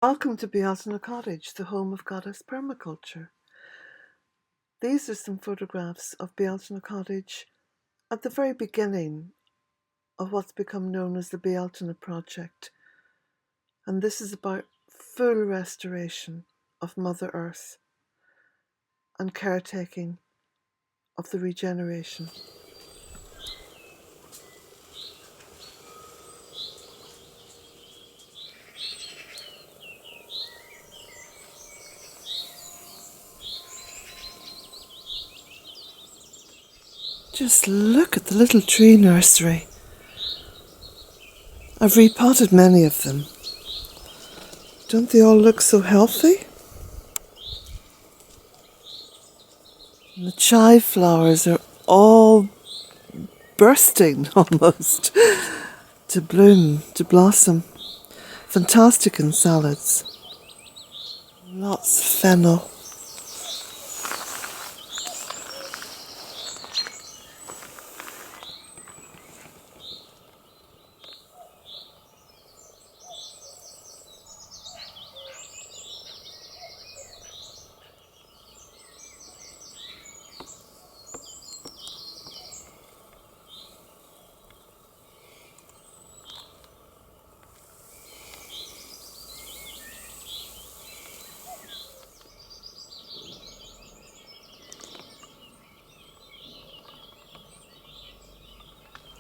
Welcome to Bealtaine Cottage, the home of Goddess Permaculture. These are some photographs of Bealtaine Cottage at the very beginning of what's become known as the Bealtaine Project. And this is about full restoration of Mother Earth and caretaking of the regeneration. Just look at the little tree nursery. I've repotted many of them. Don't they all look so healthy? And the chive flowers are all bursting almost to bloom, to blossom. Fantastic in salads. Lots of fennel.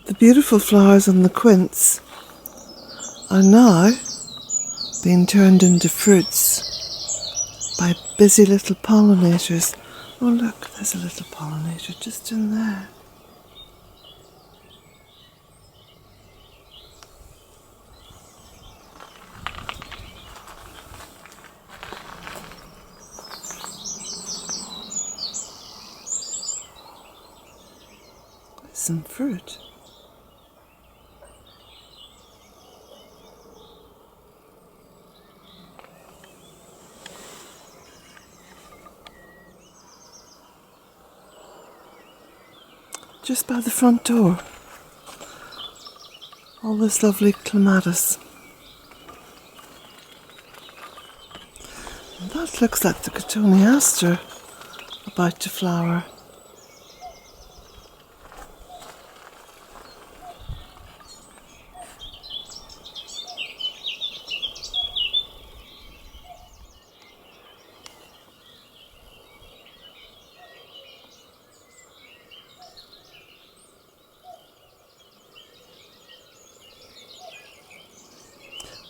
The beautiful flowers on the quince are now being turned into fruits by busy little pollinators. Oh look, there's a little pollinator just in there. There's some fruit. Just by the front door. All this lovely clematis. And that looks like the cotoneaster about to flower.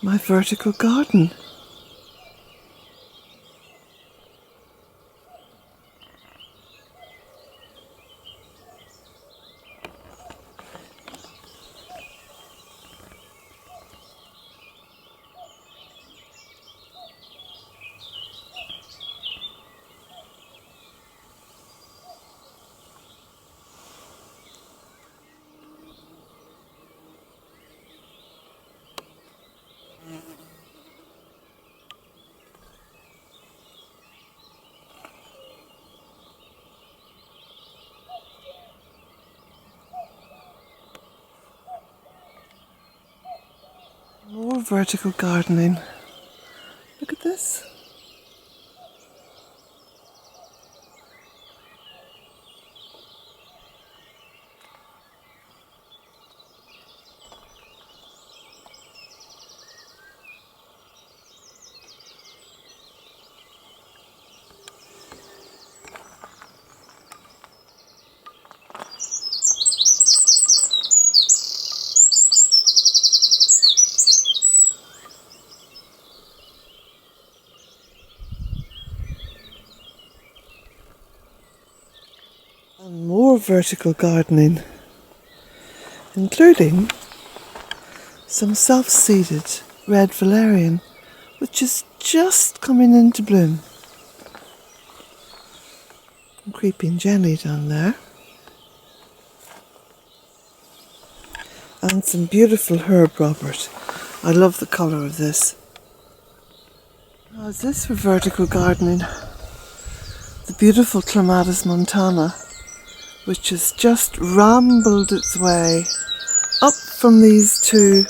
My vertical garden. More vertical gardening. Look at this. And more vertical gardening, including some self-seeded red valerian, which is just coming into bloom. And creeping Jenny down there. And some beautiful herb Robert. I love the colour of this. Now is this for vertical gardening? The beautiful Clematis montana, which has just rambled its way up from these two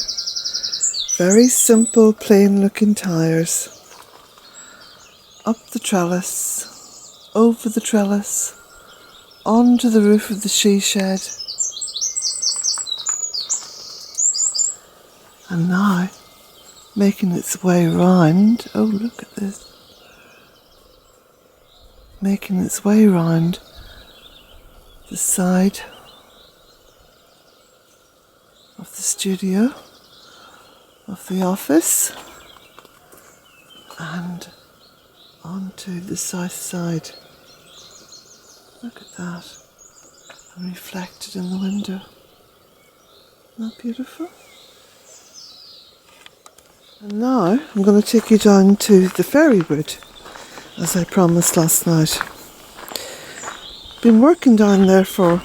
very simple, plain looking tires. Up the trellis, over the trellis, onto the roof of the she shed. And now, making its way round, oh look at this, making its way round the side of the studio, of the office, and onto the south side. Look at that, and reflected in the window. Isn't that beautiful? And now I'm going to take you down to the fairy wood, as I promised last night. Been working down there for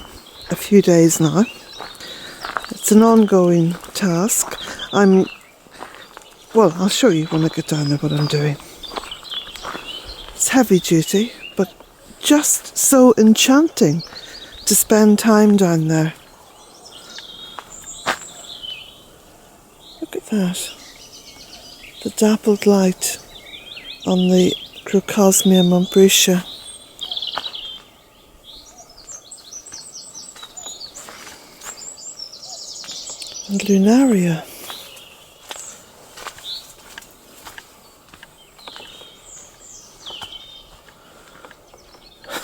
a few days now. It's an ongoing task. I'll show you when I get down there what I'm doing. It's heavy duty, but just so enchanting to spend time down there. Look at that. The dappled light on the Crocosmia montbrucia. And Lunaria.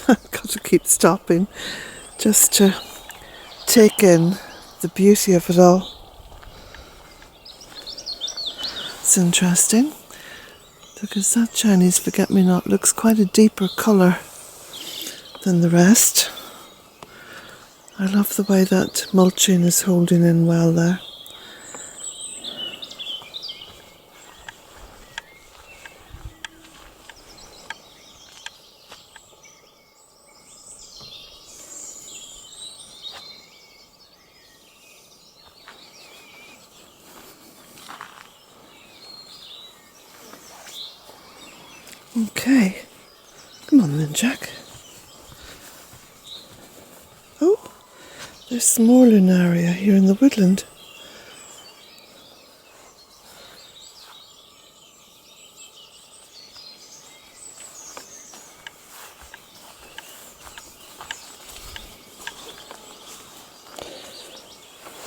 I've got to keep stopping just to take in the beauty of it all. It's interesting because that Chinese forget-me-not looks quite a deeper colour than the rest. I love the way that mulching is holding in well there. Okay, come on then, Jack. Oh, there's some more Lunaria here in the woodland.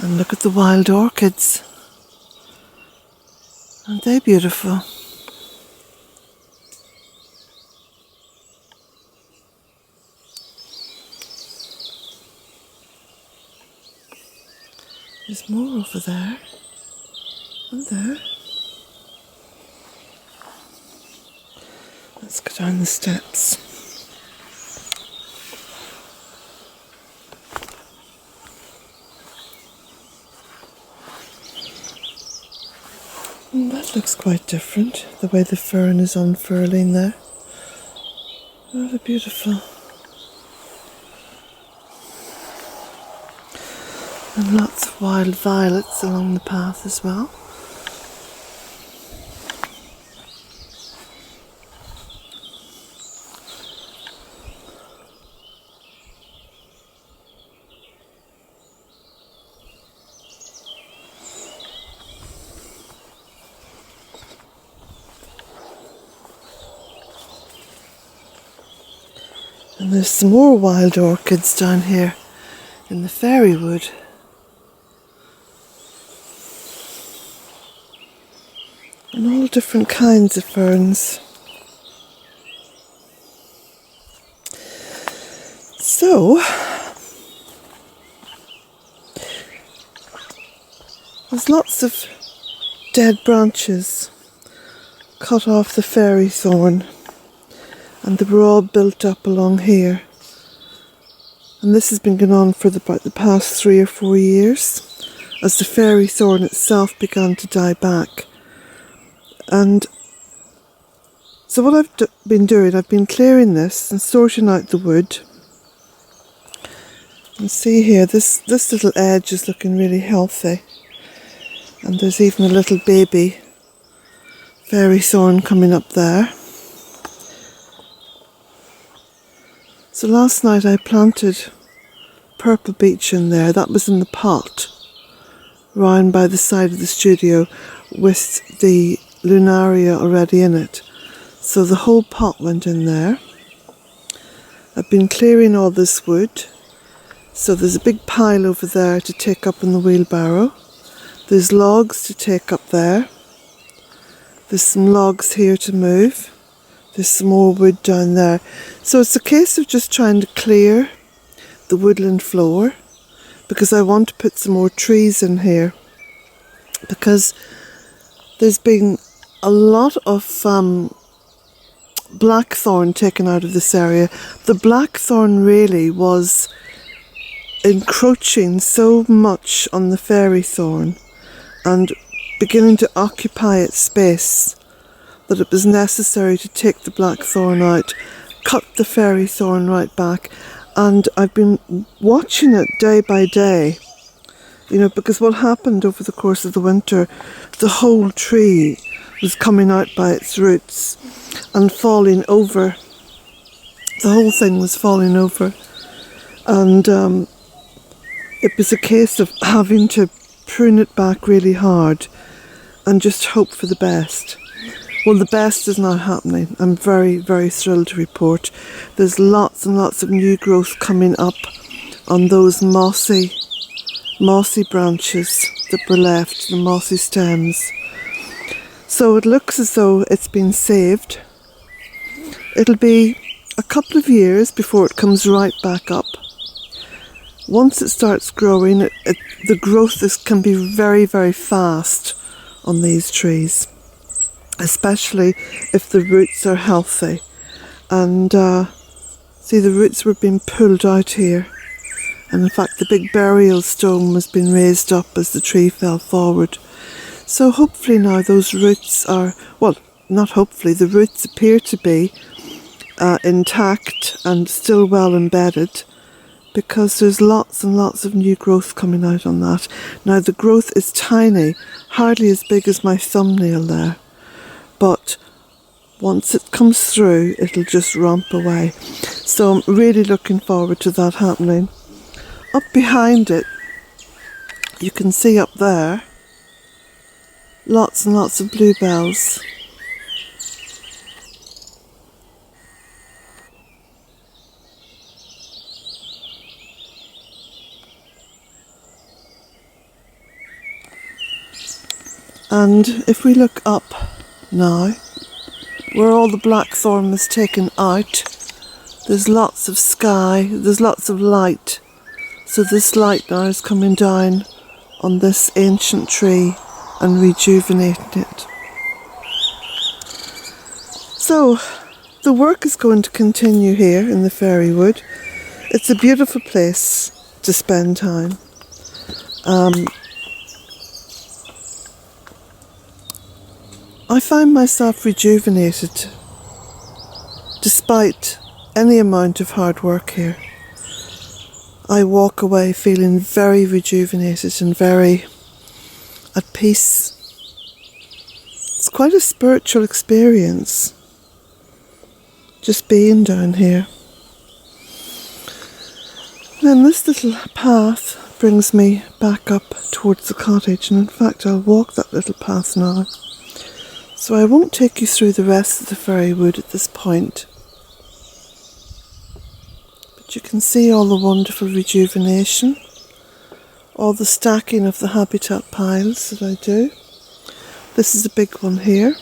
And look at the wild orchids. Aren't they beautiful? There's more over there, and there. Let's go down the steps. And that looks quite different, the way the fern is unfurling there. Rather beautiful. And lots of wild violets along the path as well. And there's some more wild orchids down here in the fairy wood. And all different kinds of ferns. So, there's lots of dead branches cut off the fairy thorn, and they were all built up along here. And this has been going on for about the past 3 or 4 years, as the fairy thorn itself began to die back. And so what I've been doing, I've been clearing this and sorting out the wood. And see here, this little edge is looking really healthy. And there's even a little baby fairy thorn coming up there. So last night I planted purple beech in there. That was in the pot. round by the side of the studio with the lunaria already in it. So the whole pot went in there. I've been clearing all this wood. So there's a big pile over there to take up in the wheelbarrow. There's logs to take up there. There's some logs here to move. There's some more wood down there. So it's a case of just trying to clear the woodland floor, because I want to put some more trees in here, because there's been a lot of blackthorn taken out of this area. The blackthorn really was encroaching so much on the fairy thorn and beginning to occupy its space that it was necessary to take the blackthorn out, cut the fairy thorn right back. And I've been watching it day by day, you know, because what happened over the course of the winter, the whole tree was coming out by its roots and falling over. The whole thing was falling over. And it was a case of having to prune it back really hard and just hope for the best. Well, the best is not happening. I'm very, very thrilled to report there's lots and lots of new growth coming up on those mossy branches that were left, the mossy stems. So it looks as though it's been saved. It'll be a couple of years before it comes right back up. Once it starts growing, the growth can be very, very fast on these trees, especially if the roots are healthy. And see, the roots were being pulled out here, and in fact the big burial stone was being raised up as the tree fell forward. So hopefully now those roots are, well, not hopefully, the roots appear to be intact and still well embedded, because there's lots and lots of new growth coming out on that. Now the growth is tiny, hardly as big as my thumbnail there, but once it comes through, it'll just romp away. So I'm really looking forward to that happening. Up behind it, you can see up there, lots and lots of bluebells. And if we look up now, where all the blackthorn was taken out, there's lots of sky, there's lots of light. So this light now is coming down on this ancient tree and rejuvenating it. So the work is going to continue here in the fairy wood. It's a beautiful place to spend time. I find myself rejuvenated despite any amount of hard work here. I walk away feeling very rejuvenated and very at peace. It's quite a spiritual experience just being down here. Then this little path brings me back up towards the cottage, and in fact I'll walk that little path now. So I won't take you through the rest of the fairy wood at this point. But you can see all the wonderful rejuvenation, all the stacking of the habitat piles that I do. This is a big one here.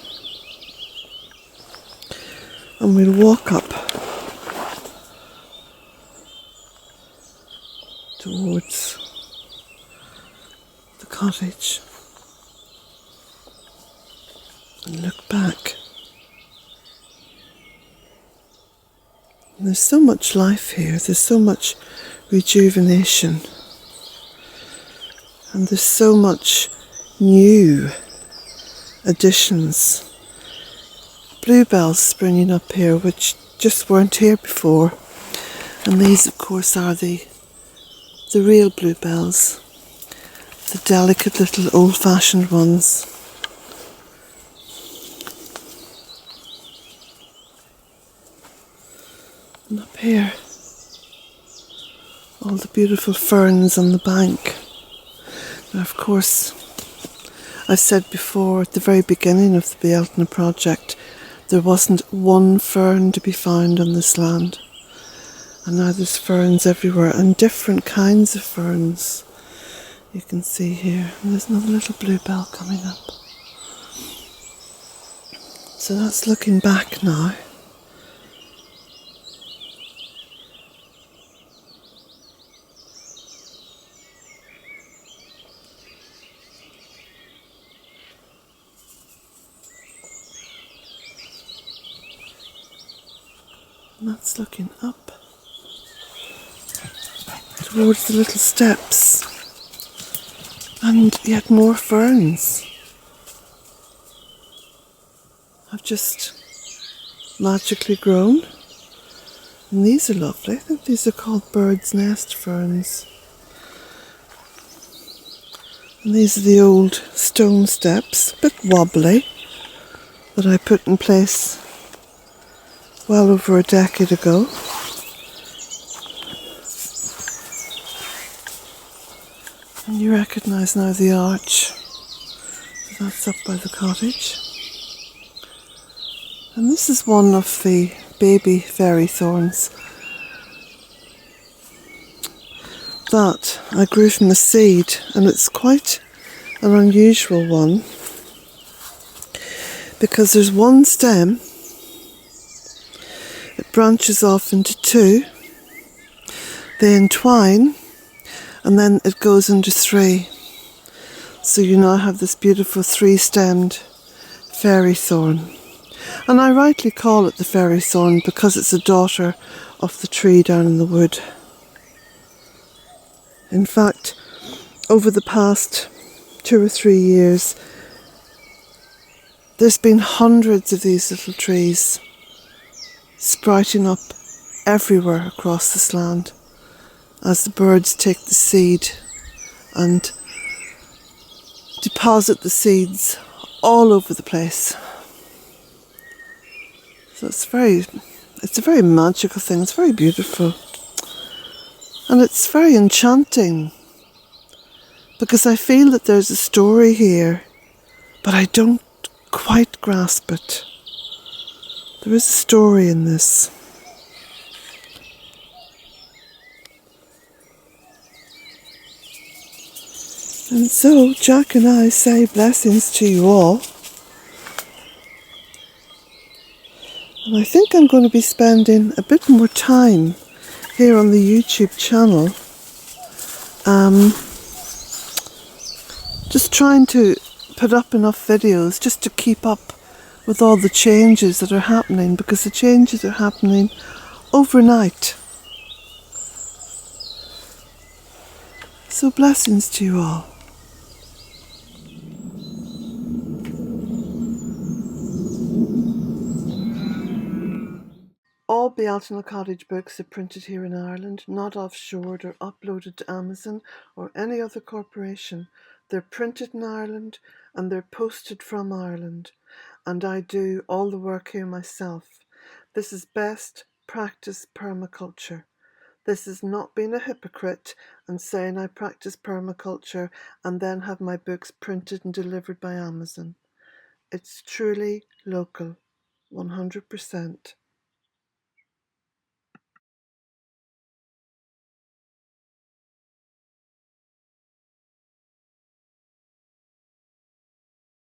And we'll walk up towards the cottage. And look back. And there's so much life here, there's so much rejuvenation, and there's so much new additions. Bluebells springing up here which just weren't here before, and these of course are the real bluebells, the delicate little old-fashioned ones. And up here, all the beautiful ferns on the bank. Of course, I've said before, at the very beginning of the Biatena project, there wasn't one fern to be found on this land. And now there's ferns everywhere, and different kinds of ferns. You can see here, and there's another little bluebell coming up. So that's looking back now. And that's looking up towards the little steps, and yet more ferns have just magically grown. And these are lovely. I think these are called bird's nest ferns. And these are the old stone steps, a bit wobbly, that I put in place well over a decade ago. And you recognise now the arch. So that's up by the cottage. And this is one of the baby fairy thorns that I grew from a seed, and it's quite an unusual one because there's one stem, it branches off into two, they entwine, and then it goes into three. So you now have this beautiful three-stemmed fairy thorn. And I rightly call it the fairy thorn because it's a daughter of the tree down in the wood. In fact, over the past 2 or 3 years, there's been hundreds of these little trees sprouting up everywhere across this land as the birds take the seed and deposit the seeds all over the place. So it's a very magical thing. It's very beautiful. And it's very enchanting because I feel that there's a story here, but I don't quite grasp it. There is a story in this. And so Jack and I say blessings to you all. And I think I'm going to be spending a bit more time here on the YouTube channel, just trying to put up enough videos just to keep up with all the changes that are happening, because the changes are happening overnight. So blessings to you all. All Bealtaine Cottage books are printed here in Ireland, not offshored or uploaded to Amazon or any other corporation. They're printed in Ireland and they're posted from Ireland. And I do all the work here myself. This is best practice permaculture. This is not being a hypocrite and saying I practice permaculture and then have my books printed and delivered by Amazon. It's truly local, 100%.